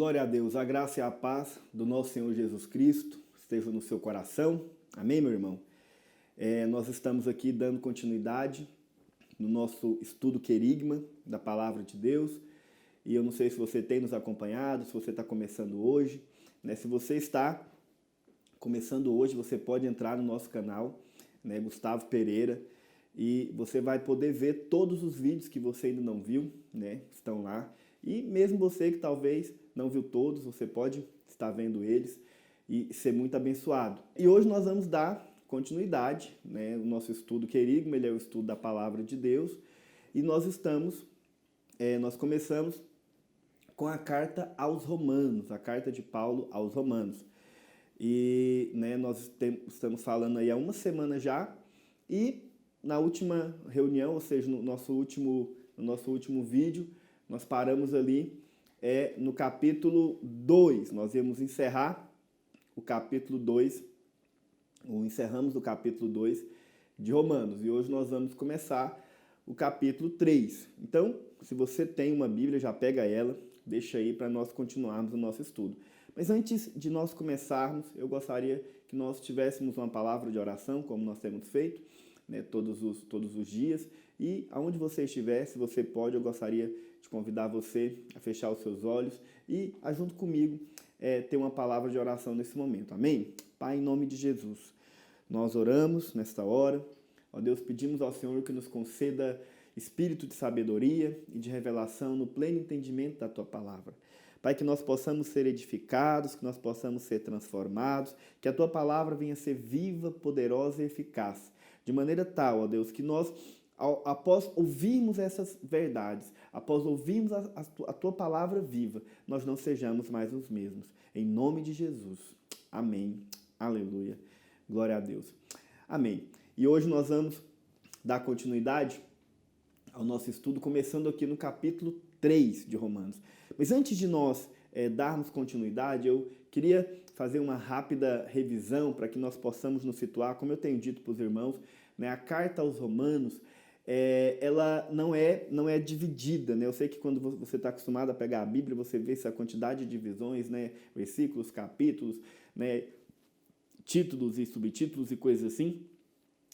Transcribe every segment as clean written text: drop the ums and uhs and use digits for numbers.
Glória a Deus, a graça e a paz do nosso Senhor Jesus Cristo estejam no seu coração. Amém, meu irmão? Nós estamos aqui dando continuidade no nosso estudo querigma da Palavra de Deus. E eu não sei se você tem nos acompanhado, se você está começando hoje, né? Se você está começando hoje, você pode entrar no nosso canal, né, Gustavo Pereira, e você vai poder ver todos os vídeos que você ainda não viu, né? Estão lá. E mesmo você que talvez não viu todos, você pode estar vendo eles e ser muito abençoado. E hoje nós vamos dar continuidade, né? O nosso estudo querigma, ele é o estudo da Palavra de Deus, e nós começamos com a carta aos Romanos, a carta de Paulo aos Romanos. E né, estamos falando aí há uma semana já, e na última reunião, ou seja, no nosso último vídeo, nós paramos ali no capítulo 2. Nós íamos encerrar o capítulo 2, ou encerramos o capítulo 2 de Romanos. E hoje nós vamos começar o capítulo 3. Então, se você tem uma Bíblia, já pega ela, deixa aí para nós continuarmos o nosso estudo. Mas antes de nós começarmos, eu gostaria que nós tivéssemos uma palavra de oração, como nós temos feito, né, todos os dias. E aonde você estiver, se você pode, eu gostaria de convidar você a fechar os seus olhos e, junto comigo, ter uma palavra de oração nesse momento. Amém? Pai, em nome de Jesus, nós oramos nesta hora. Ó Deus, pedimos ao Senhor que nos conceda espírito de sabedoria e de revelação no pleno entendimento da Tua palavra. Pai, que nós possamos ser edificados, que nós possamos ser transformados, que a Tua palavra venha ser viva, poderosa e eficaz. De maneira tal, ó Deus, que nós, após ouvirmos essas verdades, após ouvirmos a Tua palavra viva, nós não sejamos mais os mesmos. Em nome de Jesus. Amém. Aleluia. Glória a Deus. Amém. E hoje nós vamos dar continuidade ao nosso estudo, começando aqui no capítulo 3 de Romanos. Mas antes de nós darmos continuidade, eu queria fazer uma rápida revisão para que nós possamos nos situar. Como eu tenho dito para os irmãos, né, a carta aos Romanos, ela não é dividida, né? Eu sei que quando você está acostumado a pegar a Bíblia, você vê essa quantidade de divisões, né? Versículos, capítulos, né? Títulos e subtítulos e coisas assim.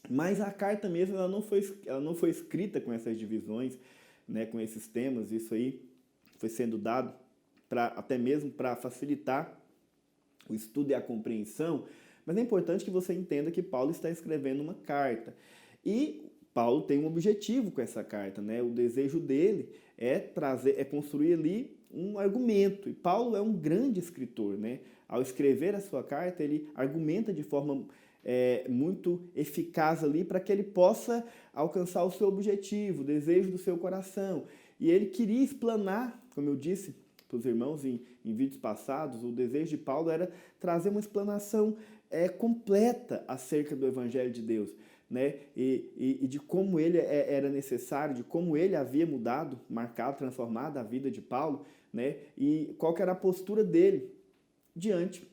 Mas a carta mesmo, ela não foi escrita com essas divisões, né? Com esses temas. Isso aí foi sendo dado até mesmo para facilitar o estudo e a compreensão. Mas é importante que você entenda que Paulo está escrevendo uma carta. E Paulo tem um objetivo com essa carta, né? O desejo dele é construir ali um argumento. E Paulo é um grande escritor, né? Ao escrever a sua carta, ele argumenta de forma muito eficaz ali para que ele possa alcançar o seu objetivo, o desejo do seu coração. E ele queria explanar, como eu disse para os irmãos em vídeos passados, o desejo de Paulo era trazer uma explanação completa acerca do Evangelho de Deus, né? E de como ele era necessário, de como ele havia mudado, marcado, transformado a vida de Paulo, né? E qual que era a postura dele diante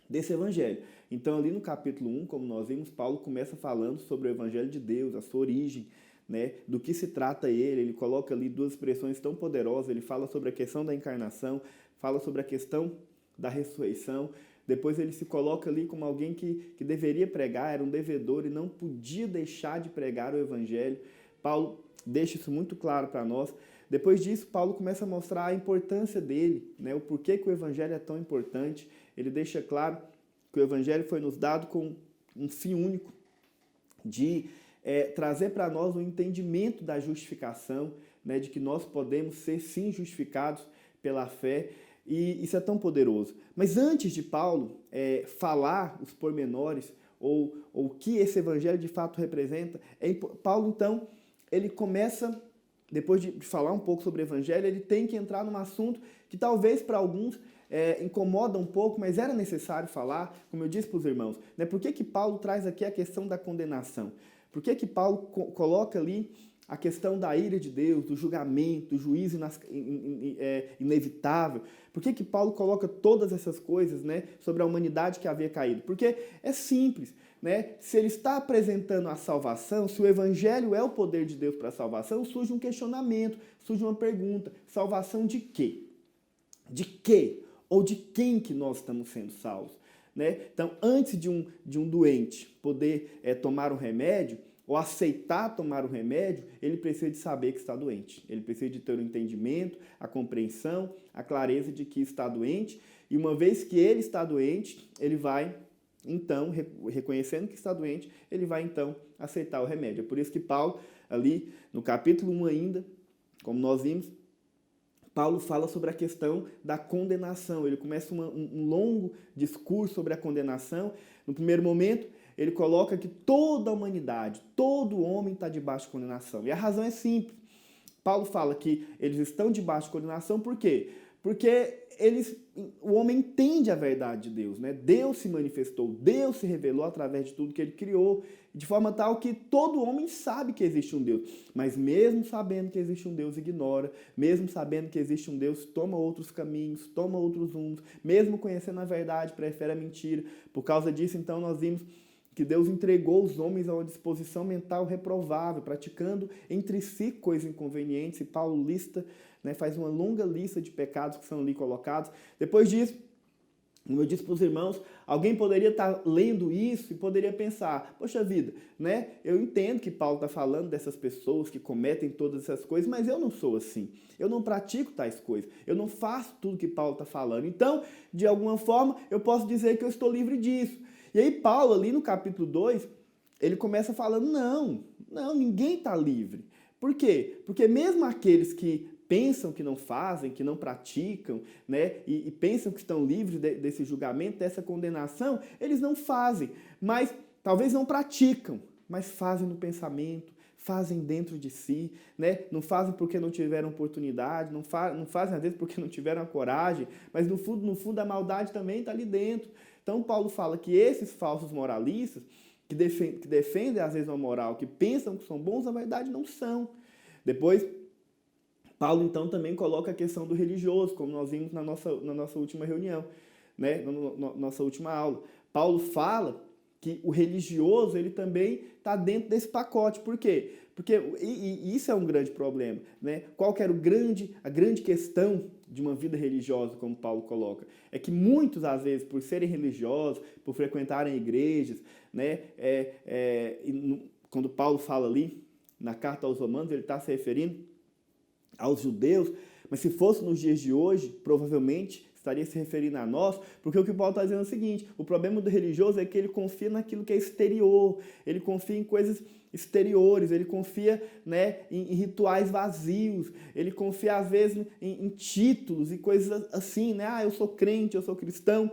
desse Evangelho. Então, ali no capítulo 1, como nós vimos, Paulo começa falando sobre o Evangelho de Deus, a sua origem, né, do que se trata ele coloca ali duas expressões tão poderosas, ele fala sobre a questão da encarnação, fala sobre a questão da ressurreição, depois ele se coloca ali como alguém que deveria pregar, era um devedor e não podia deixar de pregar o Evangelho. Paulo deixa isso muito claro para nós. Depois disso, Paulo começa a mostrar a importância dele, né, o porquê que o Evangelho é tão importante. Ele deixa claro que o Evangelho foi nos dado com um fim único de trazer para nós um entendimento da justificação, né, de que nós podemos ser sim justificados pela fé, e isso é tão poderoso. Mas antes de Paulo falar os pormenores, ou o que esse Evangelho de fato representa, Paulo então, ele começa, depois de falar um pouco sobre o Evangelho, ele tem que entrar num assunto que talvez para alguns incomoda um pouco, mas era necessário falar, como eu disse para os irmãos, né? Por que Paulo traz aqui a questão da condenação? Por que Paulo coloca ali a questão da ira de Deus, do julgamento, do juízo inevitável? Por que Paulo coloca todas essas coisas, né, sobre a humanidade que havia caído? Porque é simples, né? Se ele está apresentando a salvação, se o Evangelho é o poder de Deus para a salvação, surge um questionamento, surge uma pergunta: salvação de quê? de quê ou de quem que nós estamos sendo salvos, né? Então, antes de um doente poder tomar um remédio, ou aceitar tomar o remédio, ele precisa de saber que está doente. Ele precisa de ter o entendimento, a compreensão, a clareza de que está doente. E uma vez que ele está doente, ele vai, então, reconhecendo que está doente, ele vai, então, aceitar o remédio. É por isso que Paulo, ali no capítulo 1 ainda, como nós vimos, Paulo fala sobre a questão da condenação. Ele começa um longo discurso sobre a condenação. No primeiro momento, ele coloca que toda a humanidade, todo homem está debaixo de condenação. E a razão é simples. Paulo fala que eles estão debaixo de condenação por quê? Porque o homem entende a verdade de Deus, né? Deus se manifestou, Deus se revelou através de tudo que ele criou, de forma tal que todo homem sabe que existe um Deus, mas mesmo sabendo que existe um Deus, ignora, mesmo sabendo que existe um Deus, toma outros caminhos, toma outros rumos, mesmo conhecendo a verdade, prefere a mentira. Por causa disso, então, nós vimos que Deus entregou os homens a uma disposição mental reprovável, praticando entre si coisas inconvenientes, e Paulo lista, né, faz uma longa lista de pecados que são ali colocados. Depois disso, como eu disse para os irmãos, alguém poderia estar lendo isso e poderia pensar, poxa vida, né, eu entendo que Paulo está falando dessas pessoas que cometem todas essas coisas, mas eu não sou assim, eu não pratico tais coisas, eu não faço tudo que Paulo está falando. Então, de alguma forma, eu posso dizer que eu estou livre disso. E aí Paulo, ali no capítulo 2, ele começa falando, não, ninguém está livre. Por quê? Porque mesmo aqueles que pensam que não fazem, que não praticam, né, e pensam que estão livres desse julgamento, dessa condenação, eles não fazem, mas talvez não praticam, mas fazem no pensamento, fazem dentro de si, né? Não fazem porque não tiveram oportunidade, não fazem às vezes porque não tiveram a coragem, mas no fundo a maldade também está ali dentro. Então Paulo fala que esses falsos moralistas, que defendem às vezes uma moral, que pensam que são bons, na verdade não são. Depois, Paulo então também coloca a questão do religioso, como nós vimos na nossa última reunião, né? Na nossa última aula. Paulo fala que o religioso ele também está dentro desse pacote. Por quê? Porque isso é um grande problema, né? Qual que era a grande questão de uma vida religiosa, como Paulo coloca? É que muitos, às vezes, por serem religiosos, por frequentarem igrejas, né? Quando Paulo fala ali, na carta aos Romanos, ele está se referindo aos judeus, mas se fosse nos dias de hoje, provavelmente estaria se referindo a nós, porque o que Paulo está dizendo é o seguinte: o problema do religioso é que ele confia naquilo que é exterior, ele confia em coisas exteriores, ele confia, né, em rituais vazios, ele confia às vezes em títulos e coisas assim, né? Ah, eu sou crente, eu sou cristão,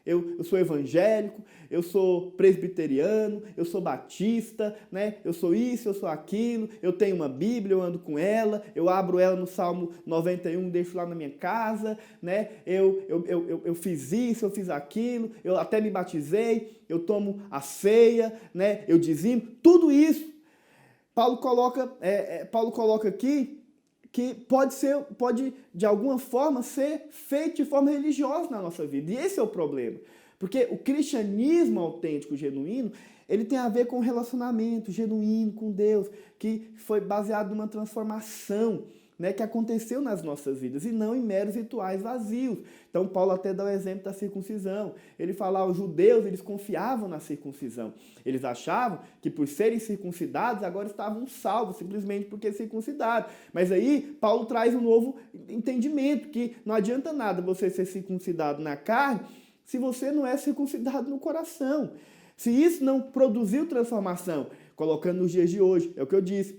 eu sou evangélico, eu sou presbiteriano, eu sou batista, né? Eu sou isso, eu sou aquilo, eu tenho uma Bíblia, eu ando com ela, eu abro ela no Salmo 91, deixo lá na minha casa, né? Eu fiz isso, eu fiz aquilo, eu até me batizei, eu tomo a ceia, né? Eu dizimo, tudo isso. Paulo coloca aqui que pode de alguma forma ser feito de forma religiosa na nossa vida. E esse é o problema. Porque o cristianismo autêntico, genuíno, ele tem a ver com um relacionamento genuíno com Deus, que foi baseado numa transformação, né, que aconteceu nas nossas vidas, e não em meros rituais vazios. Então Paulo até dá o exemplo da circuncisão. Ele fala, os judeus, eles confiavam na circuncisão. Eles achavam que por serem circuncidados, agora estavam salvos, simplesmente porque circuncidaram. Mas aí Paulo traz um novo entendimento, que não adianta nada você ser circuncidado na carne, se você não é circuncidado no coração. Se isso não produziu transformação, colocando nos dias de hoje, é o que eu disse,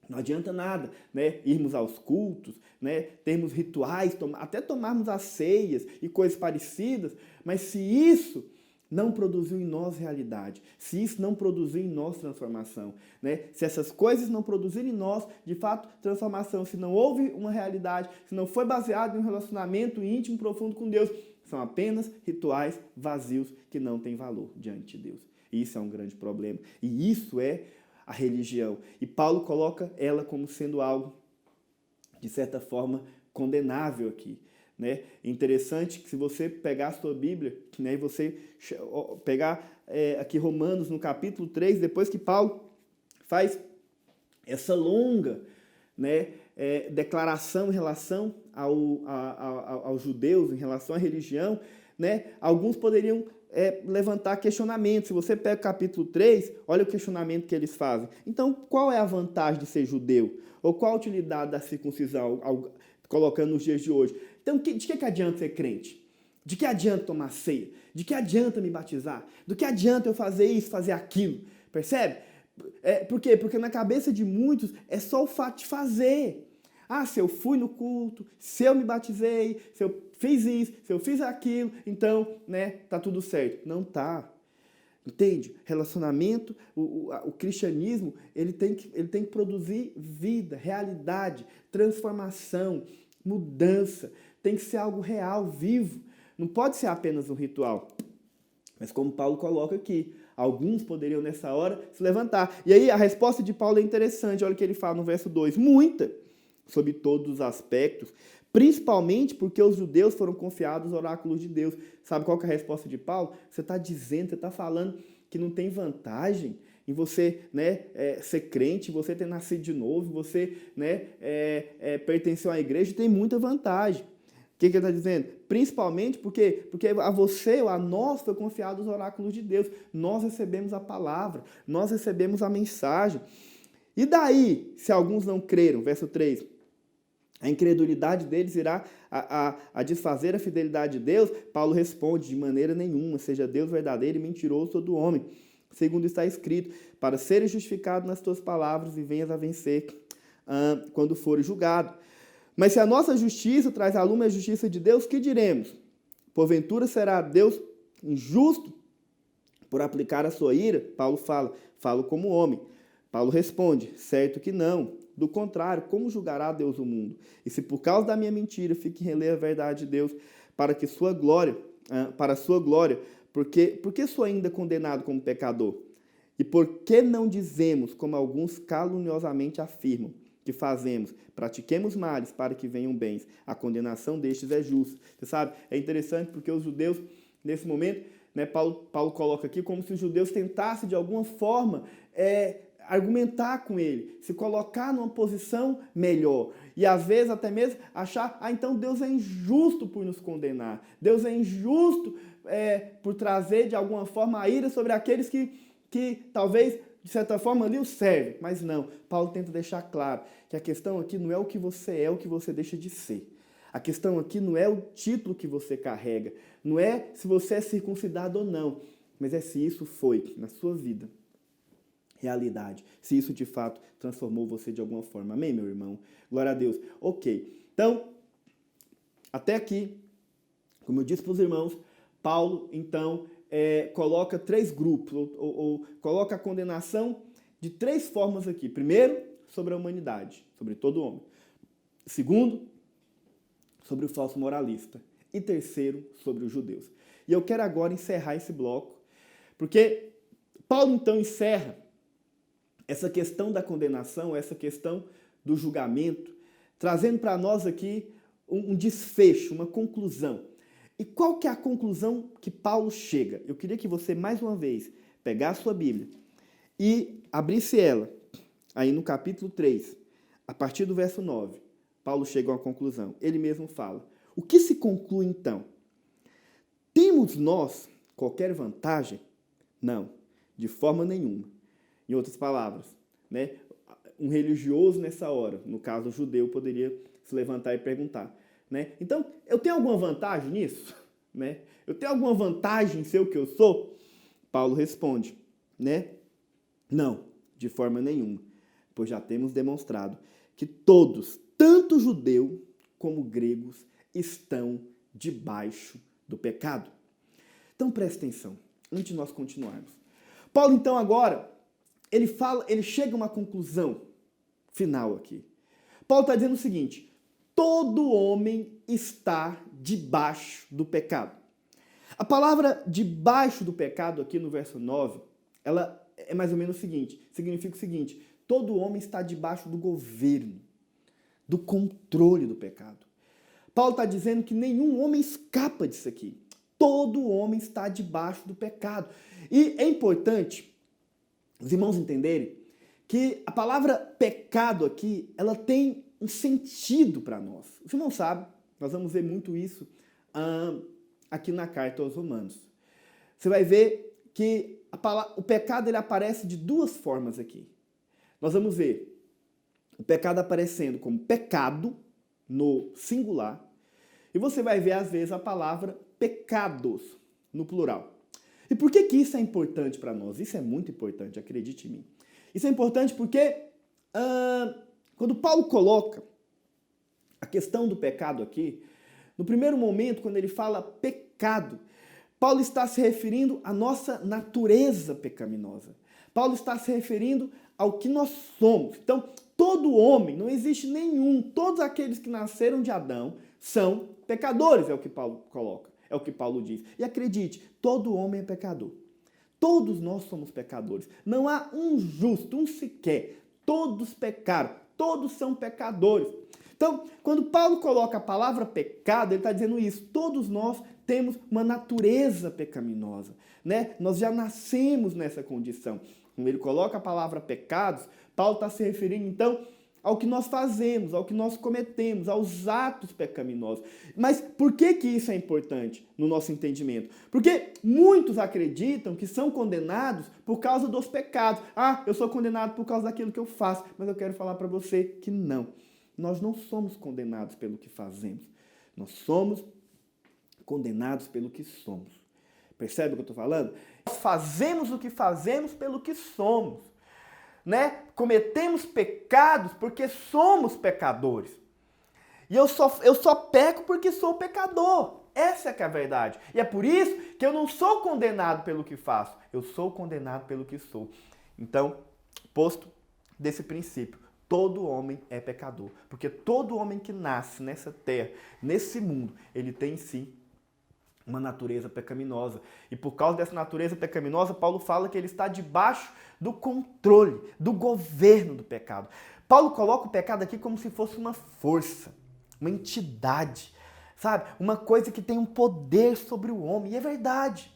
não adianta nada, né, irmos aos cultos, né, termos rituais, até tomarmos as ceias e coisas parecidas, mas se isso não produziu em nós realidade, se isso não produziu em nós transformação, né, se essas coisas não produzirem em nós, de fato, transformação, se não houve uma realidade, se não foi baseado em um relacionamento íntimo, profundo com Deus, são apenas rituais vazios que não têm valor diante de Deus. Isso é um grande problema. E isso é a religião. E Paulo coloca ela como sendo algo, de certa forma, condenável aqui. Né? Interessante que se você pegar a sua Bíblia, né, e você pegar aqui Romanos no capítulo 3, depois que Paulo faz essa longa, né, declaração em relação aos judeus, em relação à religião, né? Alguns poderiam levantar questionamentos. Se você pega o capítulo 3, olha o questionamento que eles fazem. Então, qual é a vantagem de ser judeu? Ou qual a utilidade da circuncisão, colocando nos dias de hoje? Então, de que adianta ser crente? De que adianta tomar ceia? De que adianta me batizar? Do que adianta eu fazer isso, fazer aquilo? Percebe? Por quê? Porque na cabeça de muitos é só o fato de fazer. Ah, se eu fui no culto, se eu me batizei, se eu fiz isso, se eu fiz aquilo, então, né, tá tudo certo. Não tá. Entende? Relacionamento, o cristianismo, ele tem que produzir vida, realidade, transformação, mudança. Tem que ser algo real, vivo. Não pode ser apenas um ritual. Mas como Paulo coloca aqui, alguns poderiam nessa hora se levantar. E aí a resposta de Paulo é interessante. Olha o que ele fala no verso 2. Muita, sob todos os aspectos, principalmente porque os judeus foram confiados aos oráculos de Deus. Sabe qual que é a resposta de Paulo? Você está dizendo, você está falando que não tem vantagem em você, né, ser crente, você ter nascido de novo, você, né, pertencer a uma igreja, tem muita vantagem. O que ele está dizendo? Principalmente porque a você ou a nós foi confiado os oráculos de Deus. Nós recebemos a palavra, nós recebemos a mensagem. E daí, se alguns não creram, verso 3, a incredulidade deles irá a desfazer a fidelidade de Deus? Paulo responde, de maneira nenhuma, seja Deus verdadeiro e mentiroso todo homem, segundo está escrito, para seres justificado nas tuas palavras e venhas a vencer quando fores julgado. Mas se a nossa justiça traz à lume a justiça de Deus, que diremos? Porventura será Deus injusto por aplicar a sua ira? Paulo falo como homem. Paulo responde, certo que não. Do contrário, como julgará Deus o mundo? E se por causa da minha mentira fique em relé a verdade de Deus, para a sua glória, por que sou ainda condenado como pecador? E por que não dizemos, como alguns caluniosamente afirmam, que fazemos, pratiquemos males para que venham bens, a condenação destes é justa. Você sabe, é interessante porque os judeus, nesse momento, né, Paulo coloca aqui como se os judeus tentassem, de alguma forma, argumentar com ele, se colocar numa posição melhor. E às vezes até mesmo achar, então Deus é injusto por nos condenar. Deus é injusto por trazer de alguma forma a ira sobre aqueles que talvez, de certa forma, ali o servem. Mas não, Paulo tenta deixar claro que a questão aqui não é o que você é, o que você deixa de ser. A questão aqui não é o título que você carrega, não é se você é circuncidado ou não, mas é se isso foi na sua vida realidade, se isso de fato transformou você de alguma forma. Amém, meu irmão? Glória a Deus. Ok, então, até aqui, como eu disse para os irmãos, Paulo, então, coloca três grupos, ou coloca a condenação de três formas aqui. Primeiro, sobre a humanidade, sobre todo homem. Segundo, sobre o falso moralista. E terceiro, sobre os judeus. E eu quero agora encerrar esse bloco, porque Paulo, então, encerra essa questão da condenação, essa questão do julgamento, trazendo para nós aqui um desfecho, uma conclusão. E qual que é a conclusão que Paulo chega? Eu queria que você, mais uma vez, pegasse a sua Bíblia e abrisse ela, aí no capítulo 3, a partir do verso 9. Paulo chega a uma conclusão. Ele mesmo fala. O que se conclui, então? Temos nós qualquer vantagem? Não, de forma nenhuma. Em outras palavras, né, um religioso nessa hora, no caso o judeu, poderia se levantar e perguntar, né? Então, eu tenho alguma vantagem nisso? Né? Eu tenho alguma vantagem em ser o que eu sou? Paulo responde, né? Não, de forma nenhuma, pois já temos demonstrado que todos, tanto judeu como gregos, estão debaixo do pecado. Então, preste atenção, antes de nós continuarmos. Paulo, então, agora, ele chega a uma conclusão final aqui. Paulo está dizendo o seguinte, todo homem está debaixo do pecado. A palavra debaixo do pecado aqui no verso 9, ela é mais ou menos o seguinte, significa o seguinte, todo homem está debaixo do governo, do controle do pecado. Paulo está dizendo que nenhum homem escapa disso aqui. Todo homem está debaixo do pecado. E é importante os irmãos entenderem que a palavra pecado aqui, ela tem um sentido para nós. Os irmãos sabem, nós vamos ver muito isso aqui na carta aos Romanos. Você vai ver que o pecado ele aparece de duas formas aqui. Nós vamos ver o pecado aparecendo como pecado no singular, e você vai ver às vezes a palavra pecados no plural. E por que isso é importante para nós? Isso é muito importante, acredite em mim. Isso é importante porque quando Paulo coloca a questão do pecado aqui, no primeiro momento, quando ele fala pecado, Paulo está se referindo à nossa natureza pecaminosa. Paulo está se referindo ao que nós somos. Então, todo homem, não existe nenhum, todos aqueles que nasceram de Adão são pecadores, é o que Paulo coloca, é o que Paulo diz. E acredite, todo homem é pecador. Todos nós somos pecadores. Não há um justo, um sequer. Todos pecaram, todos são pecadores. Então, quando Paulo coloca a palavra pecado, ele está dizendo isso. Todos nós temos uma natureza pecaminosa, né? Nós já nascemos nessa condição. Quando ele coloca a palavra pecados, Paulo está se referindo, então, ao que nós fazemos, ao que nós cometemos, aos atos pecaminosos. Mas por que isso é importante no nosso entendimento? Porque muitos acreditam que são condenados por causa dos pecados. Ah, eu sou condenado por causa daquilo que eu faço. Mas eu quero falar para você que não. Nós não somos condenados pelo que fazemos. Nós somos condenados pelo que somos. Percebe o que eu estou falando? Nós fazemos o que fazemos pelo que somos. Né? Cometemos pecados porque somos pecadores. E eu só peco porque sou pecador. Essa é que é a verdade. E é por isso que eu não sou condenado pelo que faço. Eu sou condenado pelo que sou. Então, posto desse princípio, todo homem é pecador. Porque todo homem que nasce nessa terra, nesse mundo, ele tem em si uma natureza pecaminosa. E por causa dessa natureza pecaminosa, Paulo fala que ele está debaixo do controle, do governo do pecado. Paulo coloca o pecado aqui como se fosse uma força, uma entidade, sabe? Uma coisa que tem um poder sobre o homem. E é verdade.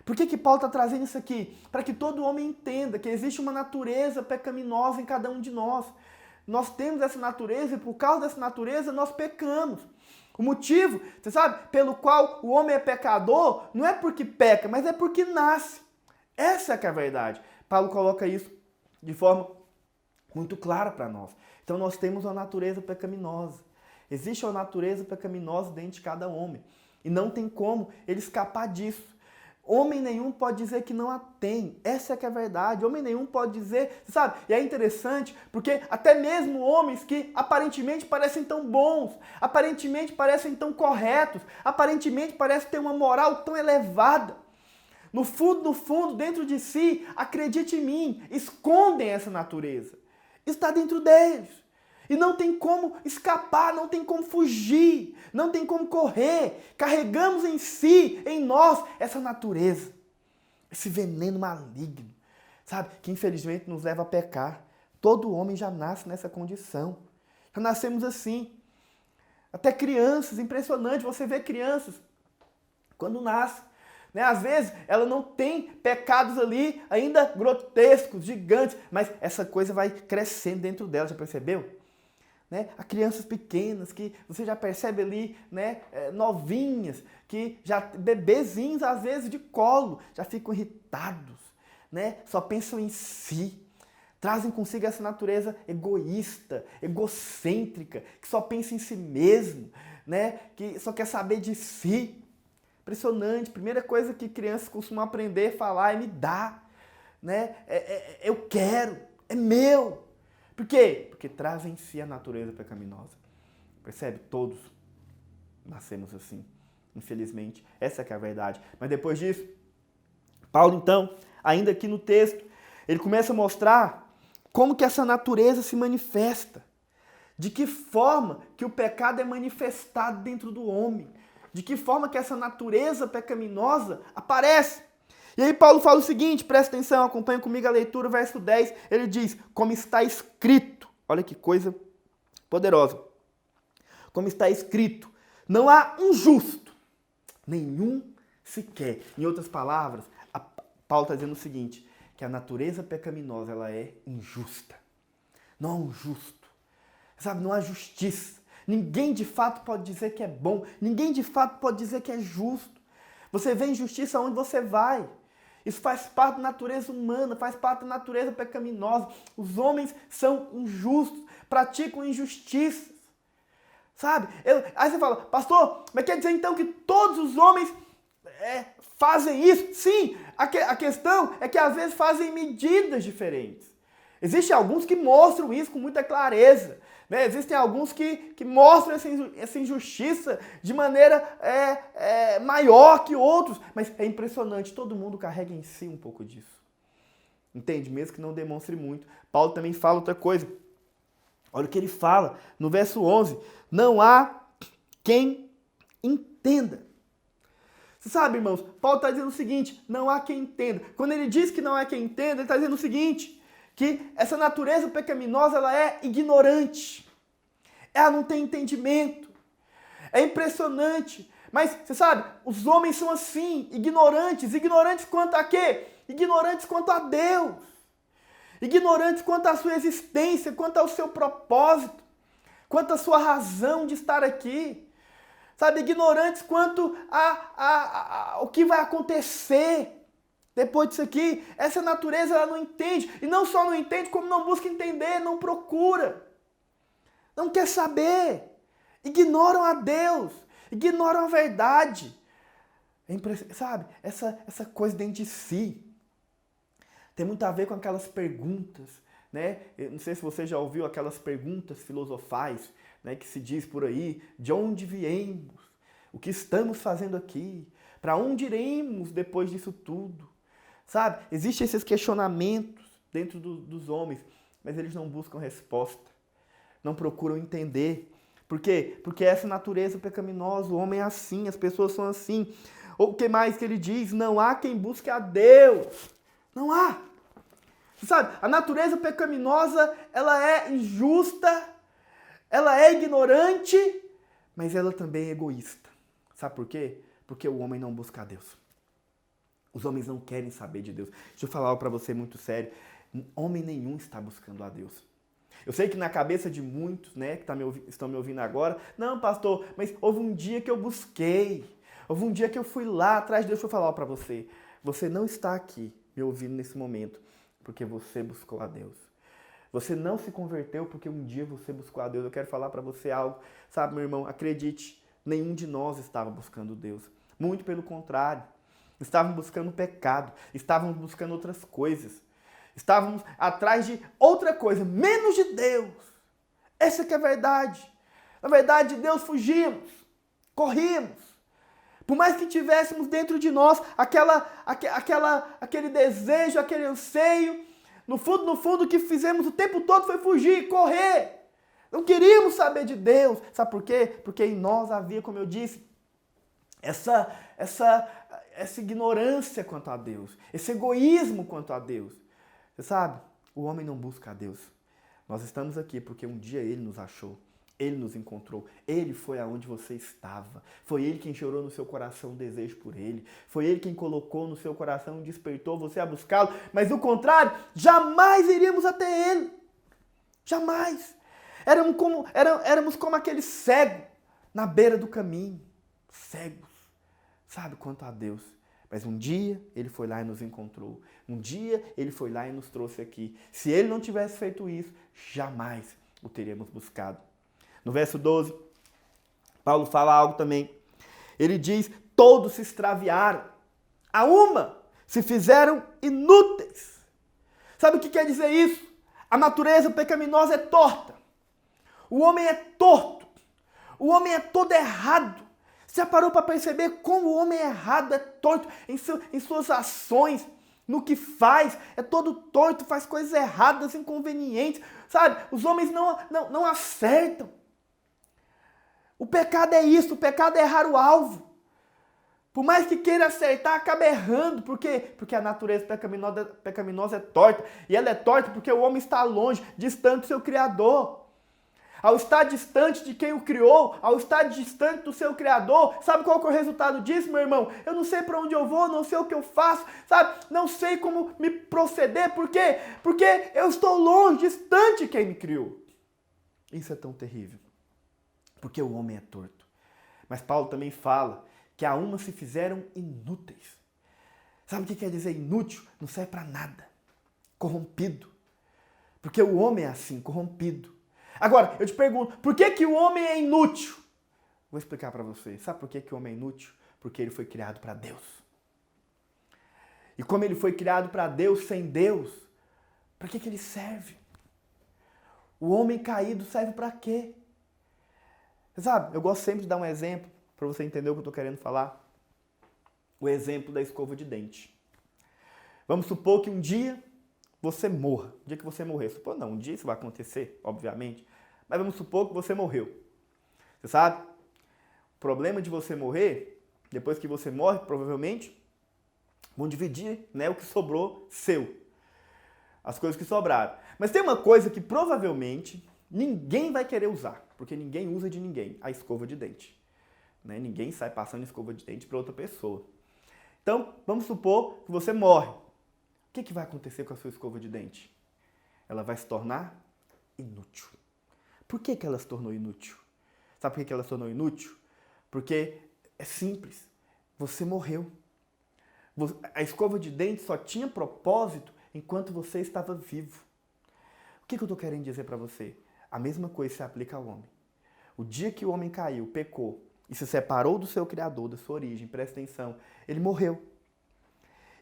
Por que Paulo está trazendo isso aqui? Para que todo homem entenda que existe uma natureza pecaminosa em cada um de nós. Nós temos essa natureza e por causa dessa natureza nós pecamos. O motivo, você sabe, pelo qual o homem é pecador, não é porque peca, mas é porque nasce. Essa é que é a verdade. Paulo coloca isso de forma muito clara para nós. Então nós temos uma natureza pecaminosa. Existe uma natureza pecaminosa dentro de cada homem. E não tem como ele escapar disso. Homem nenhum pode dizer que não a tem. Essa é que é a verdade. Homem nenhum pode dizer, sabe? E é interessante porque até mesmo homens que aparentemente parecem tão bons, aparentemente parecem tão corretos, aparentemente parecem ter uma moral tão elevada, no fundo, dentro de si, acredite em mim, escondem essa natureza. Está dentro deles. E não tem como escapar, não tem como fugir, não tem como correr. Carregamos em si, em nós, essa natureza, esse veneno maligno, sabe? Que infelizmente nos leva a pecar. Todo homem já nasce nessa condição. Já nascemos assim. Até crianças, impressionante, você vê crianças, quando nascem, né? Às vezes ela não tem pecados ali ainda grotescos, gigantes, mas essa coisa vai crescendo dentro dela, já percebeu? Né? Há crianças pequenas que você já percebe ali, né, novinhas, que já bebezinhos às vezes de colo, já ficam irritados, né? Só pensam em si, trazem consigo essa natureza egoísta, egocêntrica, que só pensa em si mesmo, né? Que só quer saber de si. Impressionante, primeira coisa que crianças costumam aprender a falar é me dá, né? Eu quero, é meu. Por quê? Porque traz em si a natureza pecaminosa. Percebe? Todos nascemos assim. Infelizmente, essa que é a verdade. Mas depois disso, Paulo, então, ainda aqui no texto, ele começa a mostrar como que essa natureza se manifesta. De que forma que o pecado é manifestado dentro do homem. De que forma que essa natureza pecaminosa aparece. E aí Paulo fala o seguinte, presta atenção, acompanha comigo a leitura, verso 10, ele diz, como está escrito, olha que coisa poderosa, como está escrito, não há um justo, nenhum sequer. Em outras palavras, Paulo está dizendo o seguinte, que a natureza pecaminosa ela é injusta, não há um justo, Sabe, não há justiça. Ninguém de fato pode dizer que é bom. Ninguém de fato pode dizer que é justo. Você vê injustiça onde você vai. Isso faz parte da natureza humana, faz parte da natureza pecaminosa. Os homens são injustos, praticam injustiças. Sabe? Aí você fala, pastor, mas quer dizer então que todos os homens fazem isso? Sim, a questão é que às vezes fazem medidas diferentes. Existem alguns que mostram isso com muita clareza. Né? Existem alguns que mostram essa injustiça de maneira maior que outros. Mas é impressionante, todo mundo carrega em si um pouco disso. Entende? Mesmo que não demonstre muito. Paulo também fala outra coisa. Olha o que ele fala no verso 11. Não há quem entenda. Você sabe, irmãos, Paulo está dizendo o seguinte, não há quem entenda. Quando ele diz que não há quem entenda, ele está dizendo o seguinte, que essa natureza pecaminosa, ela é ignorante. Ela não tem entendimento. É impressionante. Mas, você sabe, os homens são assim, ignorantes. Ignorantes quanto a quê? Ignorantes quanto a Deus. Ignorantes quanto à sua existência, quanto ao seu propósito, quanto à sua razão de estar aqui. Sabe, ignorantes quanto ao que vai acontecer depois disso aqui. Essa natureza ela não entende. E não só não entende, como não busca entender, não procura. Não quer saber. Ignoram a Deus. Ignoram a verdade. Sabe, essa coisa dentro de si. Tem muito a ver com aquelas perguntas, né? Eu não sei se você já ouviu aquelas perguntas filosofais, né, que se diz por aí, de onde viemos, o que estamos fazendo aqui, para onde iremos depois disso tudo, sabe? Existem esses questionamentos dentro dos homens, mas eles não buscam resposta, não procuram entender. Por quê? Porque essa natureza pecaminosa, o homem é assim, as pessoas são assim. Ou o que mais que ele diz? Não há quem busque a Deus. Não há. Sabe, a natureza pecaminosa, ela é injusta, ela é ignorante, mas ela também é egoísta. Sabe por quê? Porque o homem não busca a Deus. Os homens não querem saber de Deus. Deixa eu falar algo para você muito sério. Homem nenhum está buscando a Deus. Eu sei que na cabeça de muitos, né, que estão me ouvindo agora, não, pastor, mas houve um dia que eu busquei. Houve um dia que eu fui lá atrás de Deus. Deixa eu falar algo para você. Você não está aqui me ouvindo nesse momento porque você buscou a Deus. Você não se converteu porque um dia você buscou a Deus. Eu quero falar para você algo. Sabe, meu irmão, acredite, nenhum de nós estava buscando Deus. Muito pelo contrário. Estávamos buscando pecado. Estávamos buscando outras coisas. Estávamos atrás de outra coisa, menos de Deus. Essa que é a verdade. Na verdade, de Deus fugíamos, corríamos. Por mais que tivéssemos dentro de nós aquele desejo, aquele anseio, no fundo, o que fizemos o tempo todo foi fugir, correr. Não queríamos saber de Deus. Sabe por quê? Porque em nós havia, como eu disse, essa ignorância quanto a Deus, esse egoísmo quanto a Deus. Você sabe, o homem não busca a Deus. Nós estamos aqui porque um dia Ele nos achou. Ele nos encontrou. Ele foi aonde você estava. Foi Ele quem chorou no seu coração um desejo por Ele. Foi Ele quem colocou no seu coração e despertou você a buscá-lo. Mas do contrário, jamais iríamos até Ele. Jamais. Éramos como aquele cego na beira do caminho. Cegos. Sabe quanto a Deus. Mas um dia Ele foi lá e nos encontrou. Um dia Ele foi lá e nos trouxe aqui. Se Ele não tivesse feito isso, jamais o teríamos buscado. No verso 12, Paulo fala algo também. Ele diz, todos se extraviaram. A uma se fizeram inúteis. Sabe o que quer dizer isso? A natureza pecaminosa é torta. O homem é torto. O homem é todo errado. Você já parou para perceber como o homem é errado, é torto em suas ações, no que faz, é todo torto, faz coisas erradas, inconvenientes. Sabe, os homens não acertam. O pecado é isso, o pecado é errar o alvo. Por mais que queira acertar, acaba errando. Por quê? Porque a natureza pecaminosa é torta. E ela é torta porque o homem está longe, distante do seu Criador. Ao estar distante de quem o criou, ao estar distante do seu Criador, sabe qual que é o resultado disso, meu irmão? Eu não sei para onde eu vou, não sei o que eu faço, sabe? Não sei como me proceder. Por quê? Porque eu estou longe, distante de quem me criou. Isso é tão terrível, porque o homem é torto. Mas Paulo também fala que a uma se fizeram inúteis. Sabe o que quer dizer inútil? Não serve para nada. Corrompido. Porque o homem é assim, corrompido. Agora, eu te pergunto, por que o homem é inútil? Vou explicar para você. Sabe por que o homem é inútil? Porque ele foi criado para Deus. E como ele foi criado para Deus, sem Deus, para que ele serve? O homem caído serve para quê? Sabe, eu gosto sempre de dar um exemplo, para você entender o que eu estou querendo falar. O exemplo da escova de dente. Vamos supor que um dia você morra. Um dia que você morrer. Supor não, um dia isso vai acontecer, obviamente. Mas vamos supor que você morreu. Você sabe? O problema de você morrer, depois que você morre, provavelmente, vão dividir, né, o que sobrou seu. As coisas que sobraram. Mas tem uma coisa que provavelmente ninguém vai querer usar. Porque ninguém usa de ninguém. A escova de dente. Né? Ninguém sai passando escova de dente para outra pessoa. Então, vamos supor que você morre. O que vai acontecer com a sua escova de dente? Ela vai se tornar inútil. Por que ela se tornou inútil? Sabe por que ela se tornou inútil? Porque é simples. Você morreu. A escova de dente só tinha propósito enquanto você estava vivo. O que eu estou querendo dizer para você? A mesma coisa se aplica ao homem. O dia que o homem caiu, pecou e se separou do seu Criador, da sua origem, presta atenção, ele morreu.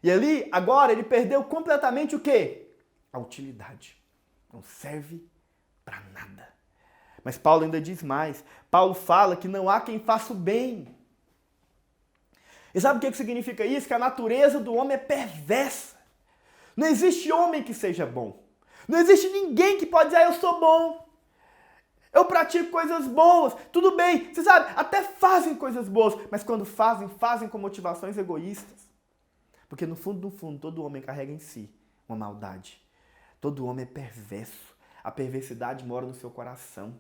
E ali, agora, ele perdeu completamente o quê? A utilidade. Não serve para nada. Mas Paulo ainda diz mais. Paulo fala que não há quem faça o bem. E sabe o que significa isso? Que a natureza do homem é perversa. Não existe homem que seja bom. Não existe ninguém que pode dizer, eu sou bom. Eu pratico coisas boas. Tudo bem, você sabe, até fazem coisas boas. Mas quando fazem com motivações egoístas. Porque no fundo, todo homem carrega em si uma maldade. Todo homem é perverso. A perversidade mora no seu coração.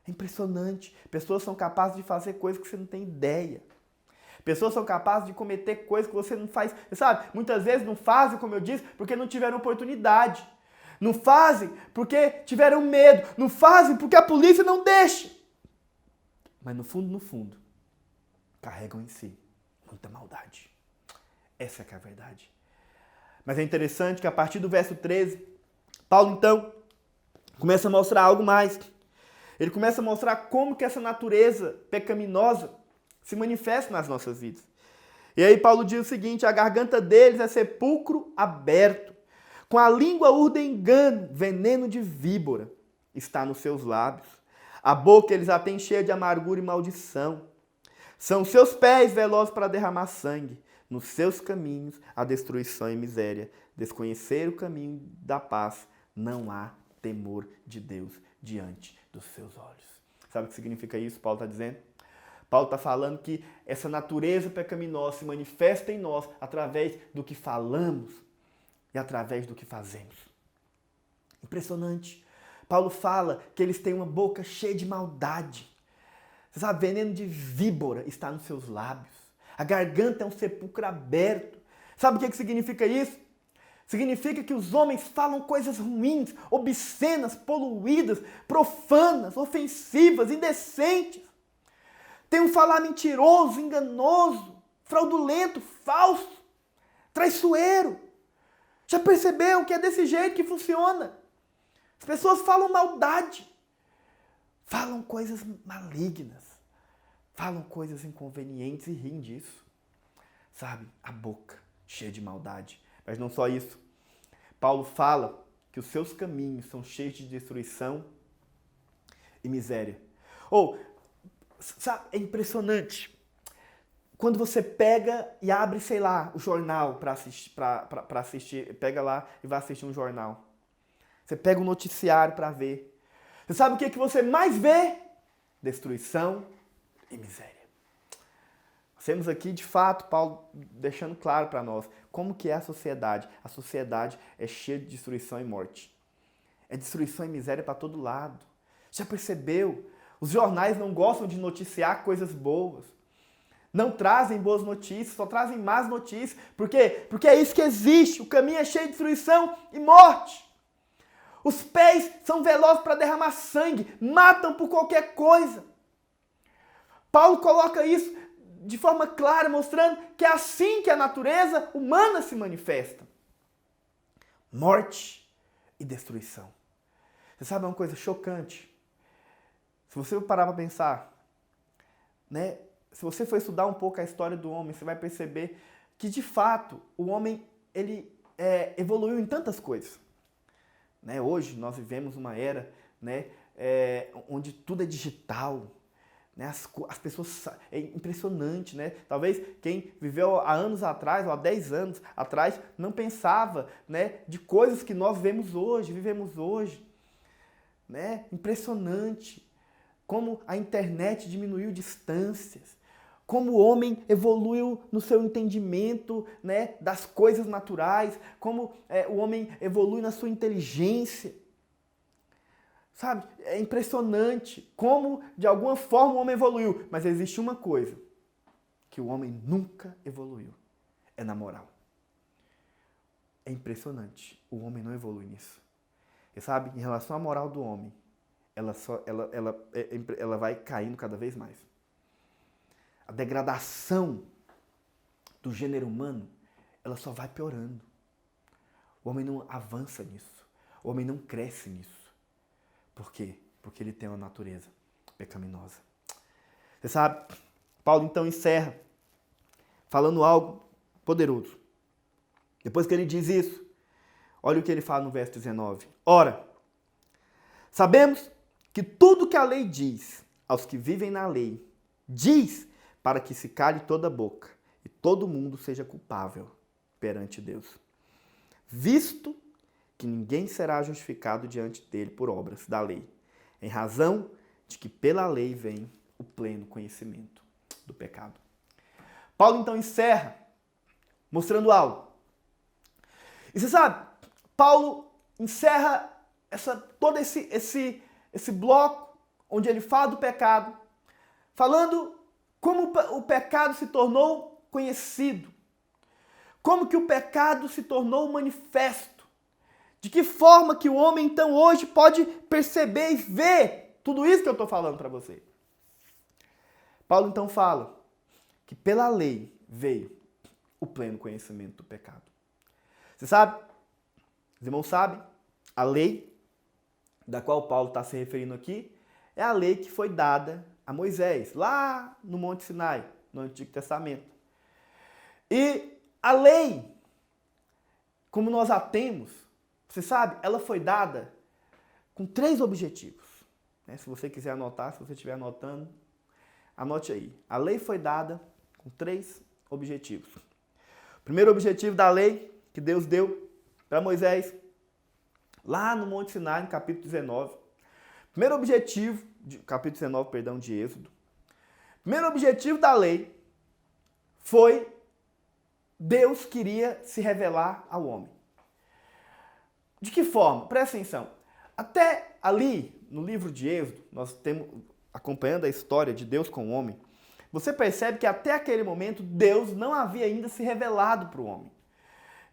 É impressionante. Pessoas são capazes de fazer coisas que você não tem ideia. Pessoas são capazes de cometer coisas que você não faz. Você sabe, muitas vezes não fazem, como eu disse, porque não tiveram oportunidade. Não fazem porque tiveram medo. Não fazem porque a polícia não deixa. Mas no fundo, carregam em si muita maldade. Essa é que é a verdade. Mas é interessante que a partir do verso 13, Paulo então começa a mostrar algo mais. Ele começa a mostrar como que essa natureza pecaminosa se manifesta nas nossas vidas. E aí Paulo diz o seguinte, a garganta deles é sepulcro aberto, com a língua urdem engano, veneno de víbora está nos seus lábios. A boca eles a têm cheia de amargura e maldição. São seus pés velozes para derramar sangue. Nos seus caminhos a destruição e miséria. Desconhecer o caminho da paz. Não há temor de Deus diante dos seus olhos. Sabe o que significa isso? Paulo está dizendo? Paulo está falando que essa natureza pecaminosa se manifesta em nós através do que falamos e através do que fazemos. Impressionante. Paulo fala que eles têm uma boca cheia de maldade. Você sabe, veneno de víbora está nos seus lábios. A garganta é um sepulcro aberto. Sabe o que significa isso? Significa que os homens falam coisas ruins, obscenas, poluídas, profanas, ofensivas, indecentes. Tem um falar mentiroso, enganoso, fraudulento, falso, traiçoeiro. Já percebeu que é desse jeito que funciona? As pessoas falam maldade, falam coisas malignas, falam coisas inconvenientes e riem disso. Sabe, a boca cheia de maldade. Mas não só isso. Paulo fala que os seus caminhos são cheios de destruição e miséria. Sabe, é impressionante. Quando você pega e abre, sei lá, o jornal para assistir, pega lá e vai assistir um jornal. Você pega um noticiário para ver. Você sabe o que você mais vê? Destruição e miséria. Nós temos aqui, de fato, Paulo deixando claro para nós como que é a sociedade. A sociedade é cheia de destruição e morte. É destruição e miséria para todo lado. Já percebeu? Os jornais não gostam de noticiar coisas boas. Não trazem boas notícias, só trazem más notícias. Por quê? Porque é isso que existe. O caminho é cheio de destruição e morte. Os pés são velozes para derramar sangue, matam por qualquer coisa. Paulo coloca isso de forma clara, mostrando que é assim que a natureza humana se manifesta. Morte e destruição. Você sabe uma coisa chocante? Se você parar para pensar, né? Se você for estudar um pouco a história do homem, você vai perceber que, de fato, o homem ele evoluiu em tantas coisas. Né? Hoje nós vivemos uma era, né, onde tudo é digital. Né? As pessoas... É impressionante, né? Talvez quem viveu há anos atrás, ou há 10 anos atrás, não pensava, né, de coisas que nós vivemos hoje. Né? Impressionante como a internet diminuiu distâncias, como o homem evoluiu no seu entendimento, né, das coisas naturais, como o homem evolui na sua inteligência. Sabe? É impressionante como, de alguma forma, o homem evoluiu. Mas existe uma coisa que o homem nunca evoluiu. É na moral. É impressionante. O homem não evolui nisso. E sabe, em relação à moral do homem, ela vai caindo cada vez mais. A degradação do gênero humano, ela só vai piorando. O homem não avança nisso. O homem não cresce nisso. Por quê? Porque ele tem uma natureza pecaminosa. Você sabe, Paulo então encerra falando algo poderoso. Depois que ele diz isso, olha o que ele fala no verso 19. Ora, sabemos que tudo que a lei diz aos que vivem na lei, diz para que se cale toda a boca e todo mundo seja culpável perante Deus. Visto que ninguém será justificado diante dele por obras da lei, em razão de que pela lei vem o pleno conhecimento do pecado. Paulo então encerra mostrando algo. E você sabe, Paulo encerra todo esse bloco onde ele fala do pecado, falando como o pecado se tornou conhecido, como que o pecado se tornou manifesto. De que forma que o homem, então, hoje pode perceber e ver tudo isso que eu estou falando para você? Paulo, então, fala que pela lei veio o pleno conhecimento do pecado. Você sabe, os irmãos sabem, a lei da qual Paulo está se referindo aqui é a lei que foi dada a Moisés, lá no Monte Sinai, no Antigo Testamento. E a lei, como nós a temos, você sabe, ela foi dada com 3 objetivos. Né? Se você quiser anotar, se você estiver anotando, anote aí. A lei foi dada com 3 objetivos. O primeiro objetivo da lei que Deus deu para Moisés, lá no Monte Sinai, no capítulo 19. Primeiro objetivo, capítulo 19, perdão, de Êxodo. Primeiro objetivo da lei foi Deus queria se revelar ao homem. De que forma? Presta atenção. Até ali, no livro de Êxodo, nós temos, acompanhando a história de Deus com o homem, você percebe que até aquele momento Deus não havia ainda se revelado para o homem.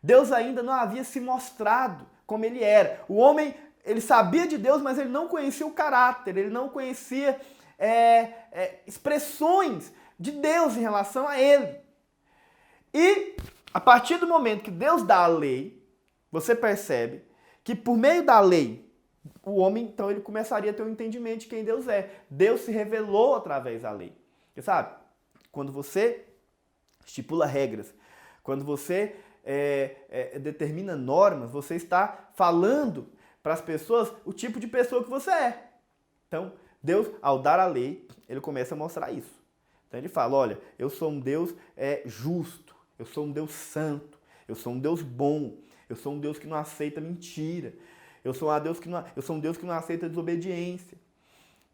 Deus ainda não havia se mostrado como ele era. O homem, ele sabia de Deus, mas ele não conhecia o caráter, ele não conhecia expressões de Deus em relação a ele. E a partir do momento que Deus dá a lei, você percebe que por meio da lei, o homem, então, ele começaria a ter um entendimento de quem Deus é. Deus se revelou através da lei. Você sabe, quando você estipula regras, quando você determina normas, você está falando para as pessoas o tipo de pessoa que você é. Então, Deus, ao dar a lei, ele começa a mostrar isso. Então ele fala, olha, eu sou um Deus justo, eu sou um Deus santo, eu sou um Deus bom, eu sou um Deus que não aceita mentira, eu sou um Deus que não aceita desobediência.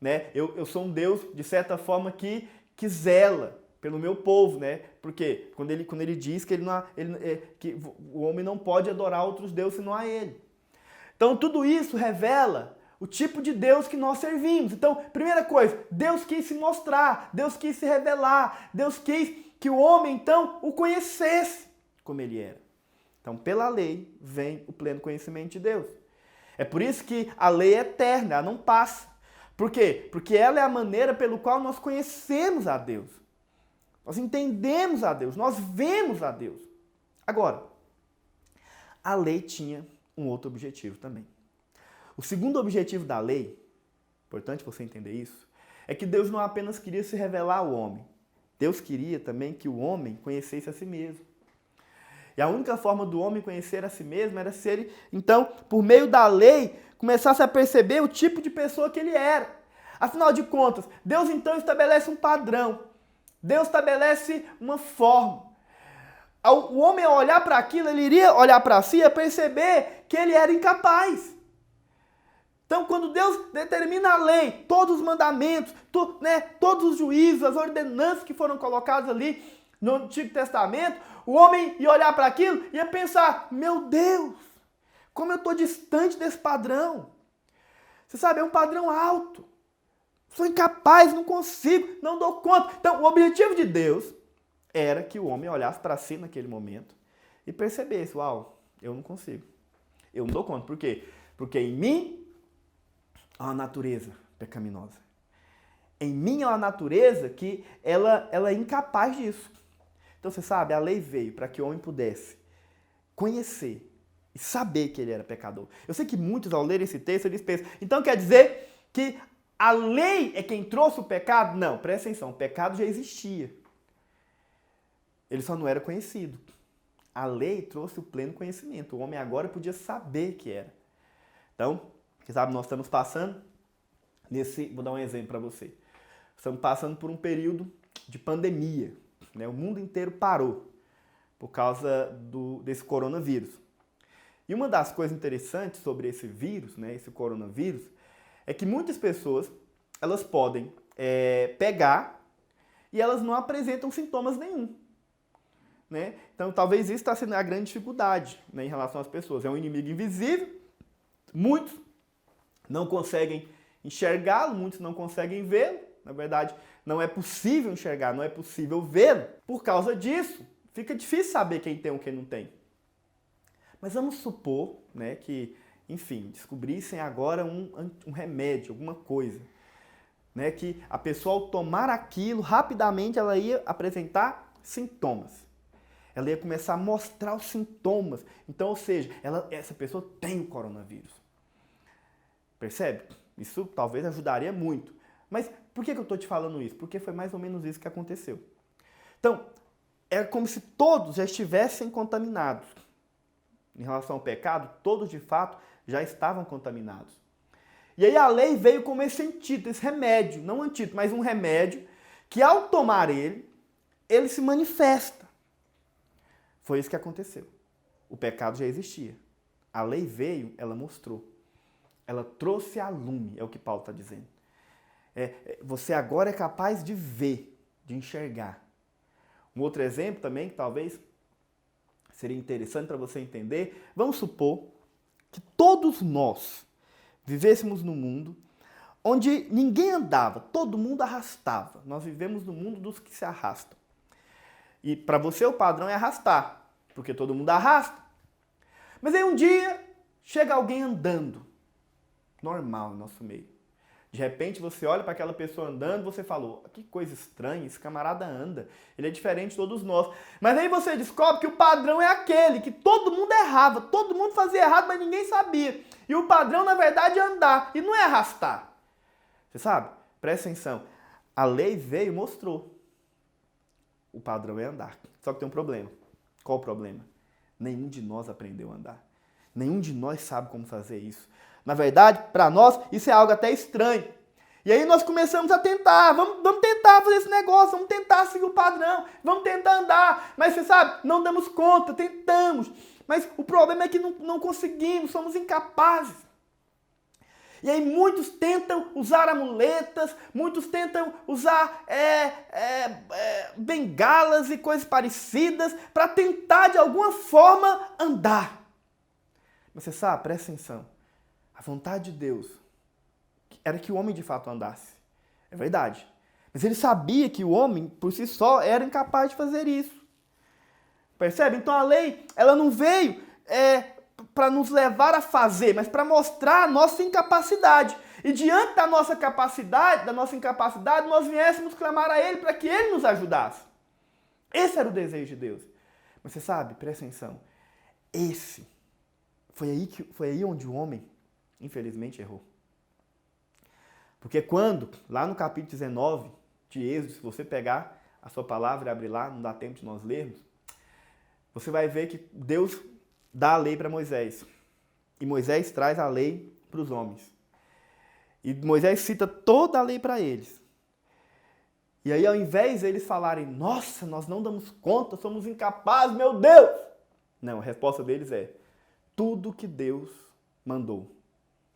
Né? Eu sou um Deus, de certa forma, que zela pelo meu povo, né? Porque quando ele diz que, que o homem não pode adorar outros deuses senão a ele. Então tudo isso revela o tipo de Deus que nós servimos. Então, primeira coisa, Deus quis se mostrar, Deus quis se revelar, Deus quis que o homem, então, o conhecesse como ele era. Então, pela lei, vem o pleno conhecimento de Deus. É por isso que a lei é eterna, ela não passa. Por quê? Porque ela é a maneira pelo qual nós conhecemos a Deus. Nós entendemos a Deus, nós vemos a Deus. Agora, a lei tinha um outro objetivo também. O segundo objetivo da lei, importante você entender isso, é que Deus não apenas queria se revelar ao homem. Deus queria também que o homem conhecesse a si mesmo. E a única forma do homem conhecer a si mesmo era se ele, então, por meio da lei, começasse a perceber o tipo de pessoa que ele era. Afinal de contas, Deus então estabelece um padrão. Deus estabelece uma forma. O homem, ao olhar para aquilo, ele iria olhar para si e perceber que ele era incapaz. Então, quando Deus determina a lei, todos os mandamentos, todos os juízos, as ordenanças que foram colocadas ali no Antigo Testamento, o homem ia olhar para aquilo e ia pensar, meu Deus, como eu estou distante desse padrão. Você sabe, é um padrão alto. Sou incapaz, não consigo, não dou conta. Então, o objetivo de Deus era que o homem olhasse para si naquele momento e percebesse, uau, eu não consigo. Eu não dou conta. Por quê? Porque em mim há uma natureza pecaminosa. Em mim há uma natureza que ela é incapaz disso. Então, você sabe, a lei veio para que o homem pudesse conhecer e saber que ele era pecador. Eu sei que muitos, ao ler esse texto, eles pensam, então quer dizer que a lei é quem trouxe o pecado? Não, presta atenção, o pecado já existia. Ele só não era conhecido. A lei trouxe o pleno conhecimento. O homem agora podia saber que era. Então, você sabe, nós estamos passando vou dar um exemplo para você. Estamos passando por um período de pandemia. Né? O mundo inteiro parou por causa desse coronavírus. E uma das coisas interessantes sobre esse vírus, né, esse coronavírus, é que muitas pessoas, elas podem pegar e elas não apresentam sintomas nenhum. Né? Então, talvez isso está sendo a grande dificuldade, né, em relação às pessoas. É um inimigo invisível, muitos não conseguem enxergá-lo, muitos não conseguem vê-lo. Na verdade, não é possível enxergar, não é possível vê-lo. Por causa disso, fica difícil saber quem tem ou quem não tem. Mas vamos supor, né, que, enfim, descobrissem agora um remédio, alguma coisa, né, que a pessoa, ao tomar aquilo, rapidamente ela ia apresentar sintomas. Ela ia começar a mostrar os sintomas. Então, ou seja, essa pessoa tem o coronavírus. Percebe? Isso talvez ajudaria muito. Mas por que eu estou te falando isso? Porque foi mais ou menos isso que aconteceu. Então, é como se todos já estivessem contaminados. Em relação ao pecado, todos de fato já estavam contaminados. E aí a lei veio como esse antídoto, esse remédio, não antídoto, mas um remédio que ao tomar ele se manifesta. Foi isso que aconteceu. O pecado já existia. A lei veio, ela mostrou. Ela trouxe a lume, é o que Paulo está dizendo. Você agora é capaz de ver, de enxergar. Um outro exemplo também, que talvez seria interessante para você entender, vamos supor que todos nós vivêssemos num mundo onde ninguém andava, todo mundo arrastava. Nós vivemos no mundo dos que se arrastam. E para você o padrão é arrastar, porque todo mundo arrasta. Mas aí um dia chega alguém andando, normal no nosso meio. De repente você olha para aquela pessoa andando, você falou, que coisa estranha, esse camarada anda, ele é diferente de todos nós. Mas aí você descobre que o padrão é aquele, que todo mundo errava, todo mundo fazia errado, mas ninguém sabia. E o padrão, na verdade, é andar, e não é arrastar. Você sabe? Presta atenção. A lei veio e mostrou. O padrão é andar. Só que tem um problema. Qual o problema? Nenhum de nós aprendeu a andar. Nenhum de nós sabe como fazer isso. Na verdade, para nós, isso é algo até estranho. E aí nós começamos a tentar, vamos tentar fazer esse negócio, vamos tentar seguir o padrão, vamos tentar andar. Mas você sabe, não damos conta, tentamos. Mas o problema é que não conseguimos, somos incapazes. E aí muitos tentam usar amuletas, muitos tentam usar bengalas e coisas parecidas para tentar de alguma forma andar. Mas você sabe, presta atenção. A vontade de Deus era que o homem de fato andasse. É verdade. Mas ele sabia que o homem, por si só, era incapaz de fazer isso. Percebe? Então a lei, ela não veio para nos levar a fazer, mas para mostrar a nossa incapacidade. E diante da nossa incapacidade, nós viéssemos clamar a Ele para que Ele nos ajudasse. Esse era o desejo de Deus. Mas você sabe, presta atenção, foi aí onde o homem, infelizmente, errou. Porque quando, lá no capítulo 19 de Êxodo, se você pegar a sua palavra e abrir lá, não dá tempo de nós lermos, você vai ver que Deus dá a lei para Moisés. E Moisés traz a lei para os homens. E Moisés cita toda a lei para eles. E aí, ao invés de eles falarem, nossa, nós não damos conta, somos incapazes, meu Deus! Não, a resposta deles é, tudo que Deus mandou,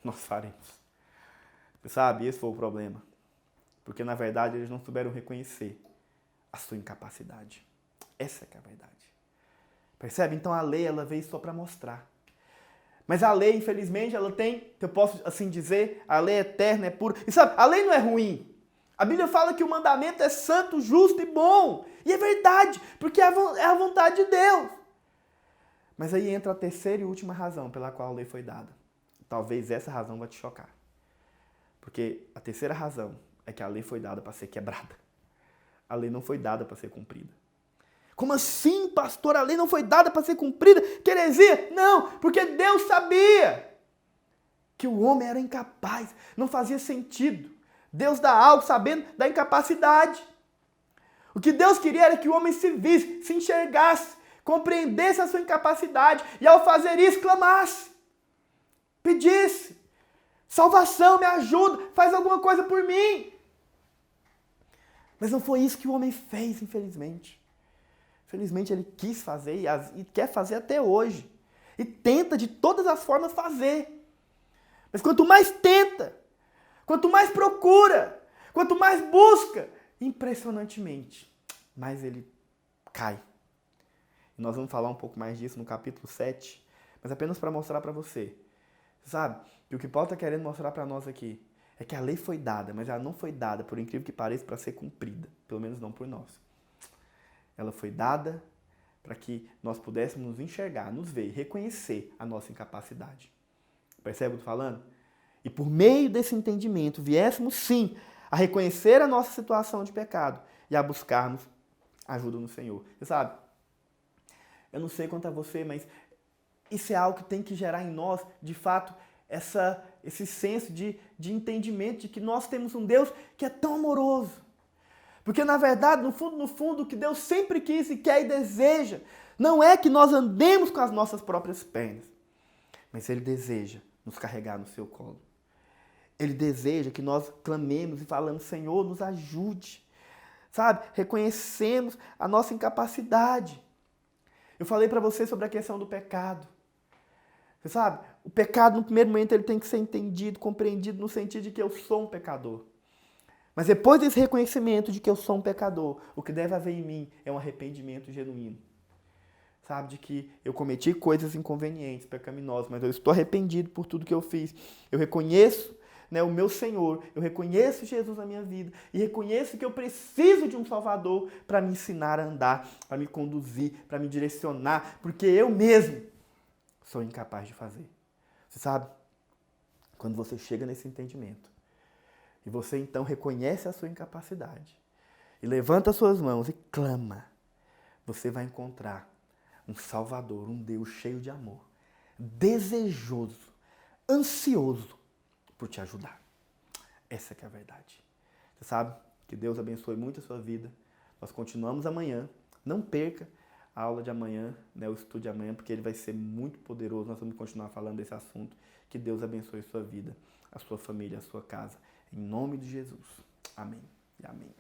nós faremos. Você sabe, esse foi o problema. Porque, na verdade, eles não souberam reconhecer a sua incapacidade. Essa que é a verdade. Percebe? Então, a lei, ela veio só para mostrar. Mas a lei, infelizmente, ela tem, eu posso assim dizer, a lei é eterna, é pura. E sabe, a lei não é ruim. A Bíblia fala que o mandamento é santo, justo e bom. E é verdade, porque é a vontade de Deus. Mas aí entra a terceira e última razão pela qual a lei foi dada. Talvez essa razão vai te chocar. Porque a terceira razão é que a lei foi dada para ser quebrada. A lei não foi dada para ser cumprida. Como assim, pastor? A lei não foi dada para ser cumprida? Que heresia? Não, porque Deus sabia que o homem era incapaz. Não fazia sentido. Deus dá algo sabendo da incapacidade. O que Deus queria era que o homem se visse, se enxergasse, compreendesse a sua incapacidade e ao fazer isso clamasse, pedisse, salvação, me ajuda, faz alguma coisa por mim. Mas não foi isso que o homem fez, infelizmente. Infelizmente ele quis fazer e quer fazer até hoje. E tenta de todas as formas fazer. Mas quanto mais tenta, quanto mais procura, quanto mais busca, impressionantemente, mais ele cai. E nós vamos falar um pouco mais disso no capítulo 7, mas apenas para mostrar para você. Sabe, que o que Paulo está querendo mostrar para nós aqui é que a lei foi dada, mas ela não foi dada, por incrível que pareça, para ser cumprida. Pelo menos não por nós. Ela foi dada para que nós pudéssemos nos enxergar, nos ver, reconhecer a nossa incapacidade. Percebe o que eu estou falando? E por meio desse entendimento, viéssemos sim a reconhecer a nossa situação de pecado e a buscarmos ajuda no Senhor. Você sabe, eu não sei quanto a você, mas isso é algo que tem que gerar em nós, de fato, esse senso de entendimento de que nós temos um Deus que é tão amoroso. Porque, na verdade, no fundo, o que Deus sempre quis e quer e deseja não é que nós andemos com as nossas próprias pernas, mas Ele deseja nos carregar no seu colo. Ele deseja que nós clamemos e falamos, Senhor, nos ajude. Sabe? Reconhecemos a nossa incapacidade. Eu falei para você sobre a questão do pecado. Você sabe? O pecado, no primeiro momento, ele tem que ser entendido, compreendido no sentido de que eu sou um pecador. Mas depois desse reconhecimento de que eu sou um pecador, o que deve haver em mim é um arrependimento genuíno. Sabe, de que eu cometi coisas inconvenientes, pecaminosas, mas eu estou arrependido por tudo que eu fiz. Eu reconheço, né, o meu Senhor, eu reconheço Jesus na minha vida e reconheço que eu preciso de um Salvador para me ensinar a andar, para me conduzir, para me direcionar, porque eu mesmo sou incapaz de fazer. Você sabe, quando você chega nesse entendimento, e você então reconhece a sua incapacidade e levanta as suas mãos e clama, você vai encontrar um Salvador, um Deus cheio de amor, desejoso, ansioso por te ajudar. Essa que é a verdade. Você sabe? Que Deus abençoe muito a sua vida. Nós continuamos amanhã. Não perca a aula de amanhã, né, o estudo de amanhã, porque ele vai ser muito poderoso. Nós vamos continuar falando desse assunto. Que Deus abençoe a sua vida, a sua família, a sua casa. Em nome de Jesus. Amém e amém.